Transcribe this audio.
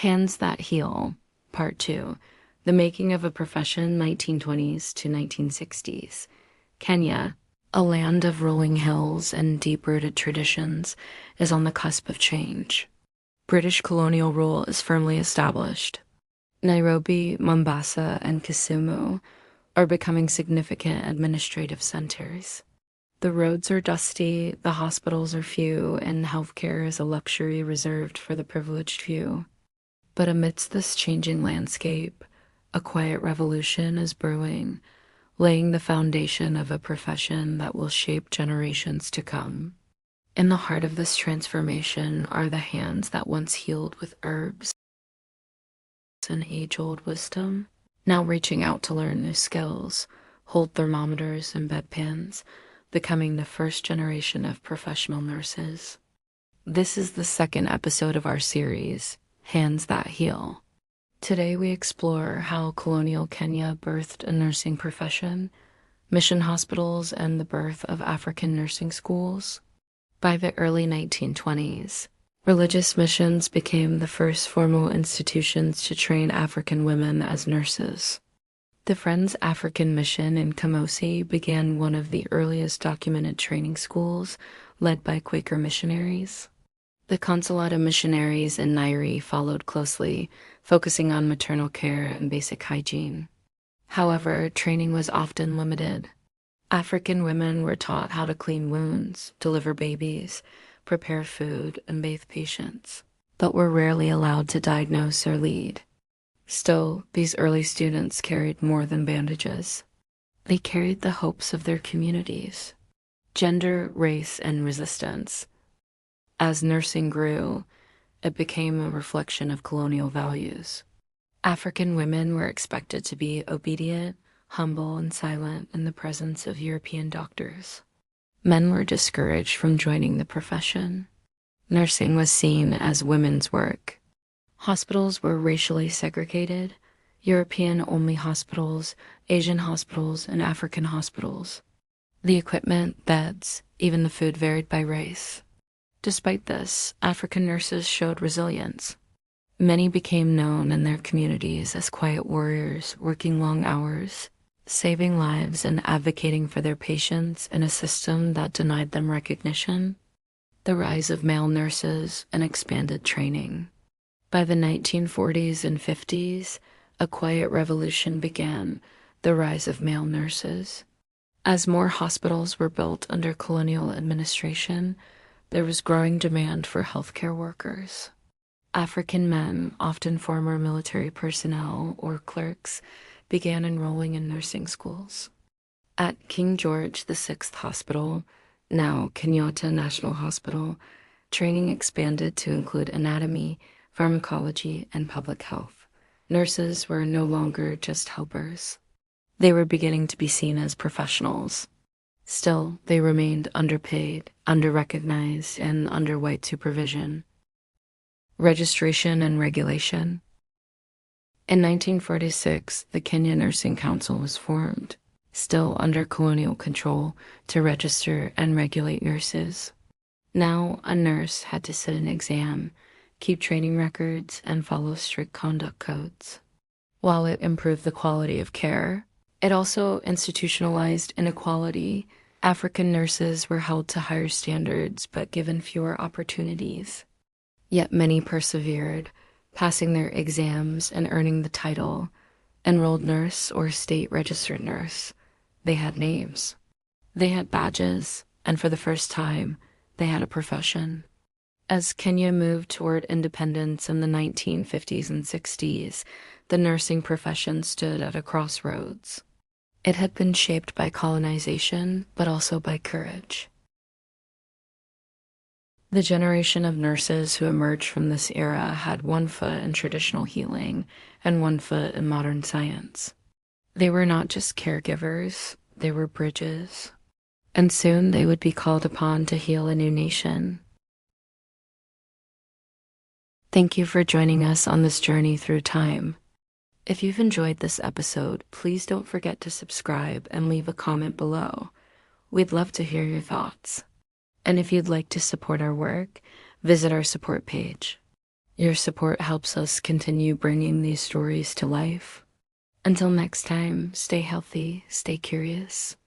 Hands That Heal, Part 2, The Making of a Profession 1920s to 1960s. Kenya, a land of rolling hills and deep-rooted traditions, is on the cusp of change. British colonial rule is firmly established. Nairobi, Mombasa, and Kisumu are becoming significant administrative centers. The roads are dusty, the hospitals are few, and healthcare is a luxury reserved for the privileged few. But amidst this changing landscape, a quiet revolution is brewing, laying the foundation of a profession that will shape generations to come. In the heart of this transformation are the hands that once healed with herbs and age-old wisdom, now reaching out to learn new skills, hold thermometers and bedpans, becoming the first generation of professional nurses. This is the second episode of our series, Hands That Heal. Today we explore how colonial Kenya birthed a nursing profession, mission hospitals, and the birth of African nursing schools. By the early 1920s, religious missions became the first formal institutions to train African women as nurses. The Friends African Mission in Kaimosi began one of the earliest documented training schools led by Quaker missionaries. The Consolata missionaries in Nyeri followed closely, focusing on maternal care and basic hygiene. However, training was often limited. African women were taught how to clean wounds, deliver babies, prepare food, and bathe patients, but were rarely allowed to diagnose or lead. Still, these early students carried more than bandages. They carried the hopes of their communities, gender, race, and resistance. As nursing grew, it became a reflection of colonial values. African women were expected to be obedient, humble, and silent in the presence of European doctors. Men were discouraged from joining the profession. Nursing was seen as women's work. Hospitals were racially segregated: European-only hospitals, Asian hospitals, and African hospitals. The equipment, beds, even the food varied by race. Despite this, African nurses showed resilience. Many became known in their communities as quiet warriors, working long hours, saving lives and advocating for their patients in a system that denied them recognition. The rise of male nurses and expanded training. By the 1940s and 50s, a quiet revolution began, the rise of male nurses. As more hospitals were built under colonial administration, there was growing demand for healthcare workers. African men, often former military personnel or clerks, began enrolling in nursing schools. At King George VI Hospital, now Kenyatta National Hospital, training expanded to include anatomy, pharmacology, and public health. Nurses were no longer just helpers. They were beginning to be seen as professionals. Still, they remained underpaid, under-recognized, and under white supervision. Registration and regulation. In 1946, the Kenya Nursing Council was formed, still under colonial control, to register and regulate nurses. Now, a nurse had to sit an exam, keep training records, and follow strict conduct codes. While it improved the quality of care, it also institutionalized inequality. African nurses were held to higher standards but given fewer opportunities. Yet many persevered, passing their exams and earning the title enrolled nurse or state-registered nurse. They had names. They had badges, and for the first time, they had a profession. As Kenya moved toward independence in the 1950s and 60s, the nursing profession stood at a crossroads. It had been shaped by colonization, but also by courage. The generation of nurses who emerged from this era had one foot in traditional healing and one foot in modern science. They were not just caregivers, they were bridges. And soon they would be called upon to heal a new nation. Thank you for joining us on this journey through time. If you've enjoyed this episode, please don't forget to subscribe and leave a comment below. We'd love to hear your thoughts. And if you'd like to support our work, visit our support page. Your support helps us continue bringing these stories to life. Until next time, stay healthy, stay curious.